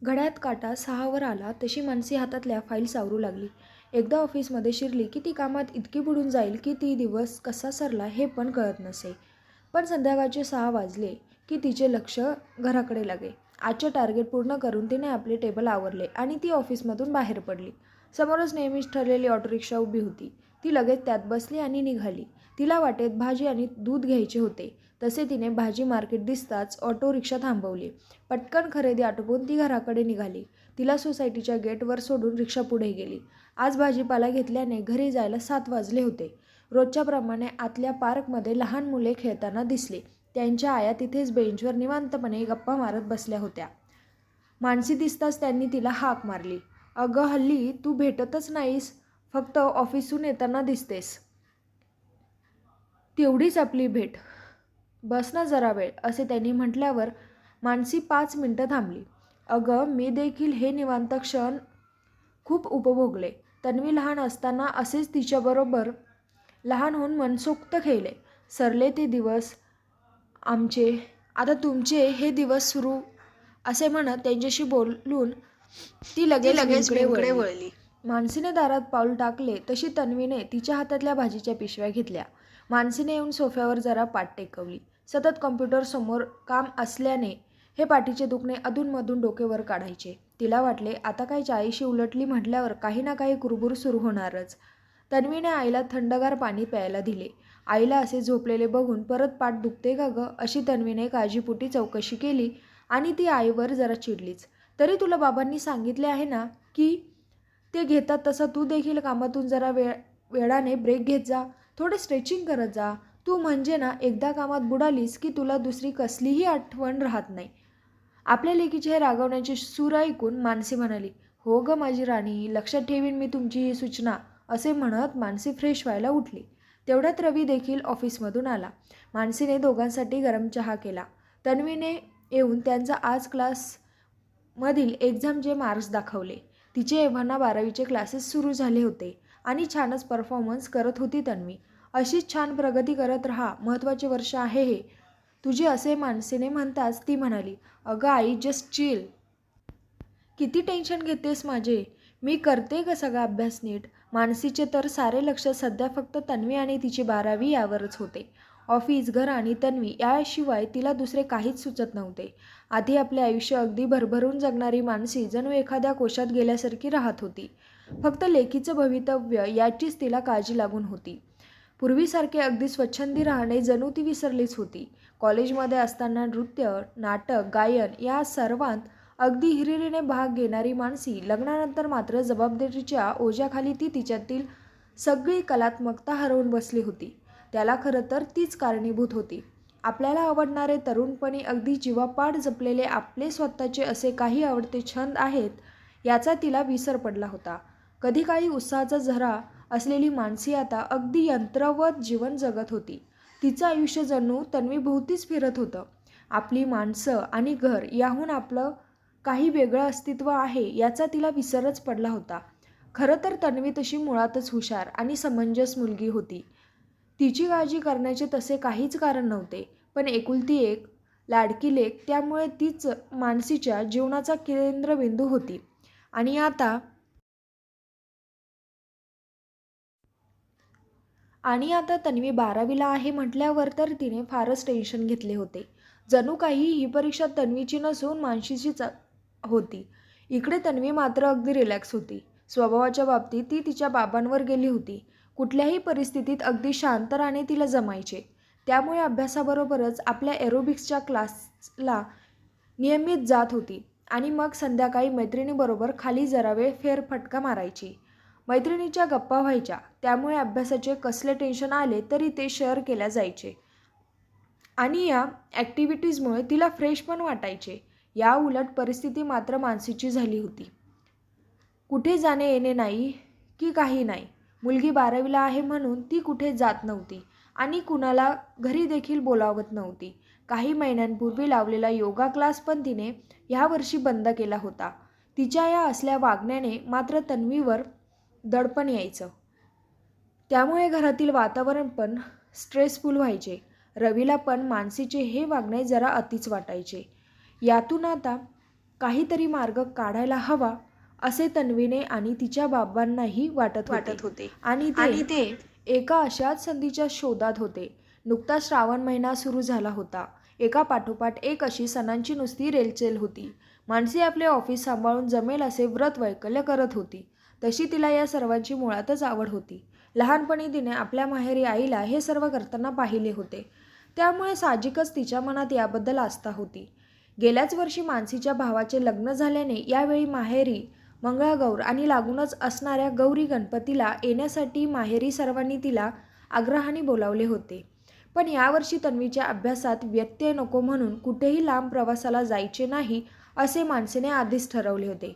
घड्याळात काटा 6वर आला तशी मानसी हातातल्या फाईल्स आवरू लागली. एकदा ऑफिसमध्ये शिरली की ती कामात इतकी बुडून जाईल की ती दिवस कसा सरला हे पण कळत नसे. पण संध्याकाळचे 6 वाजले की तिचे लक्ष घराकडे लागे. आजचे टार्गेट पूर्ण करून तिने आपले टेबल आवरले आणि ती ऑफिसमधून बाहेर पडली. समोरच नेहमीच ठरलेली ऑटोरिक्षा उभी होती. ती लगेच त्यात बसली आणि निघाली. तिला वाटेत भाजी आणि दूध घ्यायचे होते. तसे तिने भाजी मार्केट दिसताच ऑटो रिक्षा थांबवली. पटकन खरेदी आटोपून ती घराकडे निघाली. तिला सोसायटीच्या गेटवर सोडून रिक्षा पुढे गेली. आज भाजीपाला घेतल्याने घरी जायला 7 वाजले होते. रोजच्याप्रमाणे आतल्या पार्कमध्ये लहान मुले खेळताना दिसली. त्यांच्या आया तिथेच बेंचवर निवांतपणे गप्पा मारत बसल्या होत्या. मानसी दिसताच त्यांनी तिला हाक मारली. "अगं, हल्ली तू भेटतच नाहीस. फक्त ऑफिसहून येताना दिसतेस. तेवढीच आपली भेट. बस ना जरा वेळ," असे त्यांनी म्हटल्यावर मानसी 5 मिनिटं थांबली. "अगं, मी देखील हे निवांत क्षण खूप उपभोगले. तन्वी लहान असताना असेच तिच्याबरोबर लहान होऊन मनसोक्त खेळले. सरले ते दिवस आमचे, आता तुमचे हे दिवस सुरू," असे म्हणत त्यांच्याशी बोलून ती लगेच विंकडे वळली. मानसीने दारात पाऊल टाकले तशी तन्वीने तिच्या हातातल्या भाजीच्या पिशव्या घेतल्या. मानसीने येऊन सोफ्यावर जरा पाठ टेकवली. सतत कॉम्प्युटर समोर काम असल्याने हे पाठीचे दुखणे अधूनमधून डोके वर काढायचे. तिला वाटले आता काय 40शी उलटली म्हटल्यावर काही ना काही कुरबुर सुरू होणारच. तन्वीने आईला थंडगार पाणी प्यायला दिले. आईला असे झोपलेले बघून परत पाठ दुखते का गं, अशी तन्वीने काळजीपोटी चौकशी केली आणि ती आईवर जरा चिडलीच. "तरी तुला बाबांनी सांगितले आहे ना की ते घेतात तसा तू देखील कामातून जरा वेळाने ब्रेक घेत जा. थोडे स्ट्रेचिंग करत जा. तू म्हणजे ना एकदा कामात बुडालीस की तुला दुसरी कसलीही आठवण राहत नाही." आपल्या लेकीचे हे रागवण्याचे सूर ऐकून मानसी म्हणाली, "हो गं माझी राणी, लक्षात ठेवीन मी तुमची ही सूचना," असे म्हणत मानसी फ्रेश व्हायला उठली. तेवढ्यात रवी देखील ऑफिसमधून आला. मानसीने दोघांसाठी गरम चहा केला. तन्वीने येऊन त्यांचा आज क्लासमधील एक्झामचे मार्क्स दाखवले. तिचे एव्हाना 12वीचे क्लासेस सुरू झाले होते आणि छानच परफॉर्मन्स करत होती तन्वी. "अशीच छान प्रगती करत राहा. महत्त्वाचे वर्ष आहे हे तुझे," असे मानसीने म्हणताच ती म्हणाली, "अगं आई, जस्ट चिल. किती टेन्शन घेतेस माझे. मी करते ग सगळा अभ्यास नीट." मानसीचे तर सारे लक्ष सध्या फक्त तन्वी आणि तिची 12वी यावरच होते. ऑफिस, घर आणि तन्वी याशिवाय तिला दुसरे काहीच सुचत नव्हते. आधी आपले आयुष्य अगदी भरभरून जगणारी मानसी जणू एखाद्या कोशात गेल्यासारखी राहत होती. फक्त लेकीचं भवितव्य याचीच तिला काळजी लागून होती. पूर्वीसारखे अगदी स्वच्छंदी राहणे जणू ती विसरलीच होती. कॉलेजमध्ये असताना नृत्य, नाटक, गायन या सर्वांत अगदी हिरिरीने भाग घेणारी मानसी लग्नानंतर मात्र जबाबदारीच्या ओझ्याखाली ती तिच्यातील सगळी कलात्मकता हरवून बसली होती. त्याला खरं तर तीच कारणीभूत होती. आपल्याला आवडणारे, तरुणपणी अगदी जीवापाड जपलेले आपले स्वतःचे असे काही आवडते छंद आहेत याचा तिला विसर पडला होता. कधी काळी उत्साहाचा झरा असलेली मानसी आता अगदी यंत्रवत जीवन जगत होती. तिचं आयुष्य जणू तन्वीभोवतीच फिरत होतं. आपली माणसं आणि घर याहून आपलं काही वेगळं अस्तित्व आहे याचा तिला विसरच पडला होता. खरं तर तन्वी तशी मुळातच हुशार आणि समंजस मुलगी होती. तिची काळजी करण्याचे तसे काहीच कारण नव्हते. पण एकुलती एक, लाडकी लेक, त्यामुळे तीच मानसीच्या जीवनाचा केंद्रबिंदू होती. आणि आता तन्वी 12वीला आहे म्हटल्यावर तर तिने फारच टेन्शन घेतले होते. जणू काही ही परीक्षा तन्वीची नसून मानसीचीच होती. इकडे तन्वी मात्र अगदी रिलॅक्स होती. स्वभावाच्या बाबतीत ती तिच्या बाबांवर गेली होती. कुठल्याही परिस्थितीत अगदी शांत राहणे तिला जमायचे. त्यामुळे अभ्यासाबरोबरच आपल्या एरोबिक्सच्या क्लासला नियमित जात होती आणि मग संध्याकाळी मैत्रिणीबरोबर खाली जरा वेळ फेरफटका मारायची. मैत्रिणीच्या गप्पा व्हायच्या, त्यामुळे अभ्यासाचे कसले टेन्शन आले तरी ते शेअर केल्या जायचे आणि या ॲक्टिव्हिटीजमुळे तिला फ्रेश पण वाटायचे. या उलट परिस्थिती मात्र मानसीची झाली होती. कुठे जाणे येणे नाही की काही नाही. मुलगी 12वीला आहे म्हणून ती कुठे जात नव्हती आणि कुणाला घरी देखील बोलावत नव्हती. काही महिन्यांपूर्वी लावलेला योगा क्लास पण तिने ह्यावर्षी बंद केला होता. तिच्या या असल्या वागण्याने मात्र तन्वीवर दडपण यायचं. त्यामुळे घरातील वातावरण पण स्ट्रेसफुल व्हायचे. रवीला पण मानसीचे हे वागणे जरा अतिच वाटायचे. यातून आता काहीतरी मार्ग काढायला हवा असे तन्वीने आणि तिच्या बाबांनाही वाटत होते. आणि ते एका अशाच संधीच्या शोधात होते. नुकताच श्रावण महिना सुरू झाला होता. एका पाठोपाठ एक अशी सणांची नुसती रेलचेल होती. मानसी आपले ऑफिस सांभाळून जमेल असे व्रत वैकल्य करत होती. तशी तिला या सर्वांची मुळातच आवड होती. लहानपणी तिने आपल्या माहेरी आईला हे सर्व करताना पाहिले होते. त्यामुळे साहजिकच तिच्या मनात याबद्दल आस्था होती. गेल्याच वर्षी मानसीच्या भावाचे लग्न झाल्याने यावेळी माहेरी मंगळागौर आणि लागूनच असणाऱ्या गौरी गणपतीला येण्यासाठी माहेरी सर्वांनी तिला आग्रहाने बोलावले होते. पण यावर्षी तन्वीच्या अभ्यासात व्यत्यय नको म्हणून कुठेही लांब प्रवासाला जायचे नाही असे मानसीने आधीच ठरवले होते.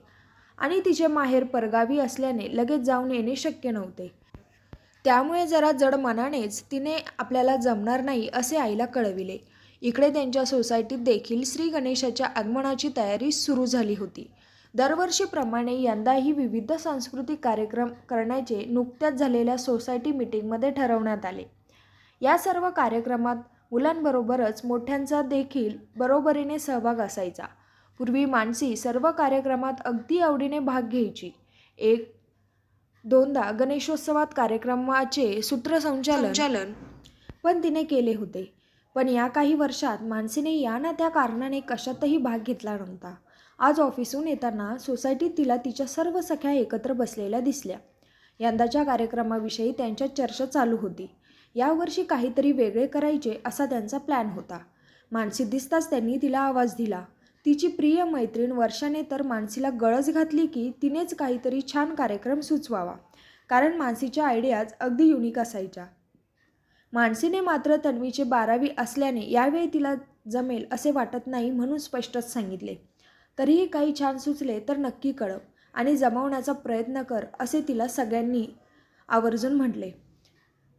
आणि तिचे माहेर परगावी असल्याने लगेच जाऊन येणे शक्य नव्हते. त्यामुळे जरा जड मनानेच तिने आपल्याला जमणार नाही असे आईला कळविले. इकडे त्यांच्या सोसायटीत देखील श्री गणेशाच्या आगमनाची तयारी सुरू झाली होती. दरवर्षीप्रमाणे यंदाही विविध सांस्कृतिक कार्यक्रम करण्याचे नुकत्याच झालेल्या सोसायटी मीटिंगमध्ये ठरवण्यात आले. या सर्व कार्यक्रमात मुलांबरोबरच मोठ्यांचा देखील बरोबरीने सहभाग असायचा. पूर्वी मानसी सर्व कार्यक्रमात अगदी आवडीने भाग घ्यायची. एक दोनदा गणेशोत्सवात कार्यक्रमाचे सूत्रसंचालन पण तिने केले होते. पण या काही वर्षात मानसीने या ना त्या कारणाने कशातही भाग घेतला नव्हता. आज ऑफिसहून येताना सोसायटीत तिला तिच्या सर्व सख्या एकत्र बसलेल्या दिसल्या. यंदाच्या कार्यक्रमाविषयी त्यांच्यात चर्चा चालू होती. यावर्षी काहीतरी वेगळे करायचे असा त्यांचा प्लॅन होता. मानसी दिसताच त्यांनी तिला आवाज दिला. तिची प्रिय मैत्रीण वर्षाने तर मानसीला गळच घातली की तिनेच काहीतरी छान कार्यक्रम सुचवावा, कारण मानसीच्या आयडियाज अगदी युनिक असायच्या. मानसीने मात्र तन्वीचे 12वी असल्याने यावेळी तिला जमेल असे वाटत नाही म्हणून स्पष्टच सांगितले. तरीही काही छान सुचले तर नक्की कळव आणि जमवण्याचा प्रयत्न कर असे तिला सगळ्यांनी आवर्जून म्हटले.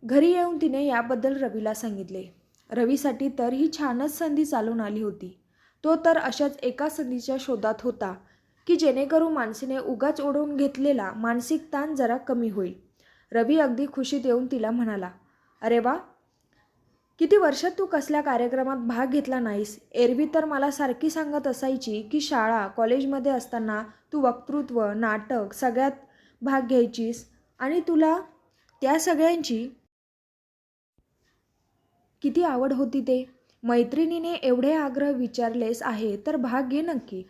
घरी येऊन तिने याबद्दल रवीला सांगितले. रवीसाठी तर ही छानच संधी चालून आली होती. तो तर अशाच एका संधीच्या शोधात होता की जेणेकरून मानसीने उगाच ओढवून घेतलेला मानसिक ताण जरा कमी होईल. रवी अगदी खुशीत येऊन तिला म्हणाला, अरे वा, किती वर्षात तू कसल्या कार्यक्रमात भाग घेतला नाहीस. एरवी तर मला सारखी सांगत असायची की शाळा कॉलेजमध्ये असताना तू वक्तृत्व नाटक सगळ्यात भाग घ्यायचीस आणि तुला त्या सगळ्यांची किती आवड होती ते. मैत्रिणीने एवढे आग्रह विचारलेस आहे तर भाग घे नक्की.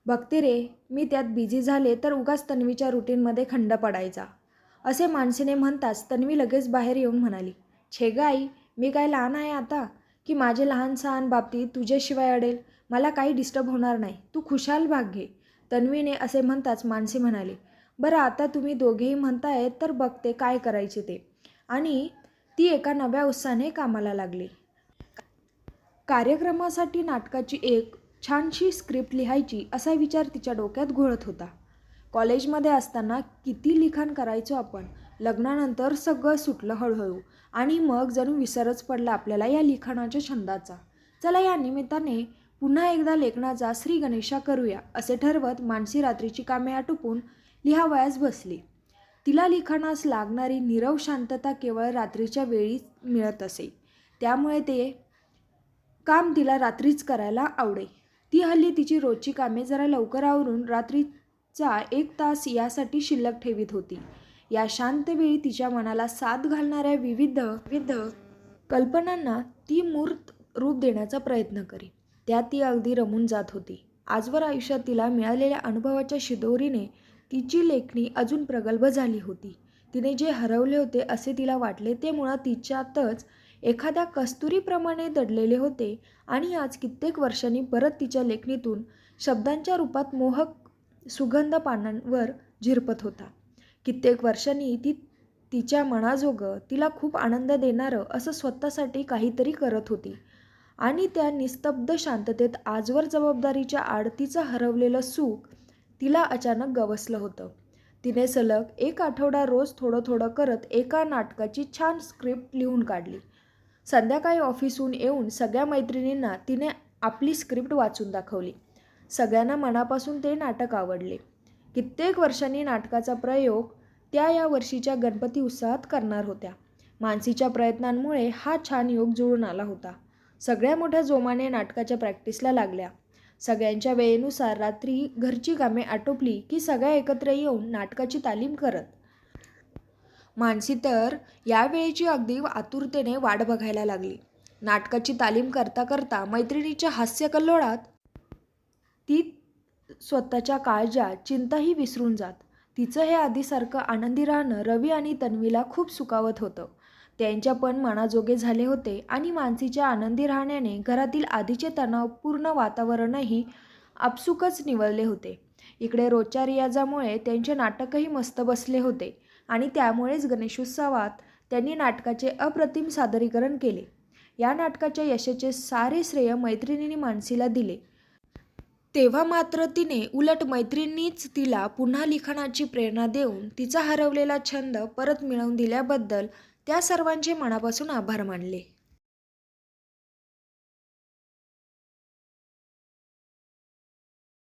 बघते रे, मी त्यात बिझी झाले तर उगाच तन्वीच्या रुटीनमध्ये खंड पडायचा असे मानसीने म्हणताच तन्वी लगेच बाहेर येऊन म्हणाली, छे ग आई, मी काय लहान आहे आता की माझे लहान सहान बाबतीत तुझ्याशिवाय अडेल. मला काही डिस्टर्ब होणार नाही, तू खुशाल भाग घे. तन्वीने असे म्हणताच मानसी म्हणाली, बरं आता तुम्ही दोघेही म्हणताय तर बघते काय करायचे ते. आणि ती एका नव्या उत्साहाने कामाला लागली. कार्यक्रमासाठी नाटकाची एक छानशी स्क्रिप्ट लिहायची असा विचार तिच्या डोक्यात घोळत होता. कॉलेजमध्ये असताना किती लिखाण करायचो आपण. लग्नानंतर सगळं सुटलं हळूहळू आणि मग जणू विसरच पडला आपल्याला या लिखाणाच्या छंदाचा. चला या निमित्ताने पुन्हा एकदा लेखनाचा श्री गणेशा करूया असे ठरवत मानसी रात्रीची कामे आटोपून लिहावयास बसली. तिला लिखाणास लागणारी नीरव शांतता केवळ रात्रीच्या वेळी मिळत असे. त्यामुळे ते काम तिला रात्रीच करायला आवडे. ती हल्ली तिची रोजची कामे जरा लवकर आवरून रात्रीचा 1 तास यासाठी शिल्लक ठेवीत होती. या शांत वेळी तिच्या मनाला साथ घालणाऱ्या विविध कल्पनांना ती मूर्त रूप देण्याचा प्रयत्न करी. त्यात ती अगदी रमून जात होती. आजवर आयुष्यात तिला मिळालेल्या अनुभवाच्या शिदोरीने तिची लेखणी अजून प्रगल्भ झाली होती. तिने जे हरवले होते असे तिला वाटले ते मुळात तिच्यातच एखाद्या कस्तुरीप्रमाणे दडलेले होते आणि आज कित्येक वर्षांनी परत तिच्या लेखणीतून शब्दांच्या रूपात मोहक सुगंध पानांवर झिरपत होता. कित्येक वर्षांनी ती तिच्या मनाजोगं तिला खूप आनंद देणारं असं स्वतःसाठी काहीतरी करत होती आणि त्या निस्तब्ध शांततेत आजवर जबाबदारीच्या आड तिचं हरवलेलं सुख तिला अचानक गवसलं होतं. तिने सलग 1 आठवडा रोज थोडं थोडं करत एका नाटकाची छान स्क्रिप्ट लिहून काढली. संध्याकाळी ऑफिसहून येऊन सगळ्या मैत्रिणींना तिने आपली स्क्रिप्ट वाचून दाखवली. सगळ्यांना मनापासून ते नाटक आवडले. कित्येक वर्षांनी नाटकाचा प्रयोग त्या या वर्षीच्या गणपती उत्सवात करणार होत्या. मानसीच्या प्रयत्नांमुळे हा छान योग जुळून आला होता. सगळ्या मोठ्या जोमाने नाटकाच्या प्रॅक्टिसला लागल्या. सगळ्यांच्या वेळेनुसार रात्री घरची कामे आटोपली की सगळ्या एकत्र येऊन नाटकाची तालीम करत. मानसी तर या वेळेची अगदी आतुरतेने वाट बघायला लागली. नाटकाची तालीम करता करता मैत्रिणीच्या हास्यकल्लोळात ती स्वतःच्या काळज्या चिंताही विसरून जात. तिचं हे आधीसारखं आनंदी राहणं रवी आणि तन्वीला खूप सुखावत होतं. त्यांच्या पण मनाजोगे झाले होते आणि मानसीच्या आनंदी राहण्याने घरातील आधीचे तणावपूर्ण वातावरणही आपसुकच निवळले होते. इकडे रोजच्या रियाजामुळे त्यांचे नाटकही मस्त बसले होते आणि त्यामुळेच गणेशोत्सवात त्यांनी नाटकाचे अप्रतिम सादरीकरण केले. या नाटकाच्या यशाचे सारे श्रेय मैत्रिणींनी मानसीला दिले. तेव्हा मात्र तिने उलट मैत्रिणींनीच तिला पुन्हा लिखाणाची प्रेरणा देऊन तिचा हरवलेला छंद परत मिळवून दिल्याबद्दल त्या सर्वांचे मनापासून आभार मानले.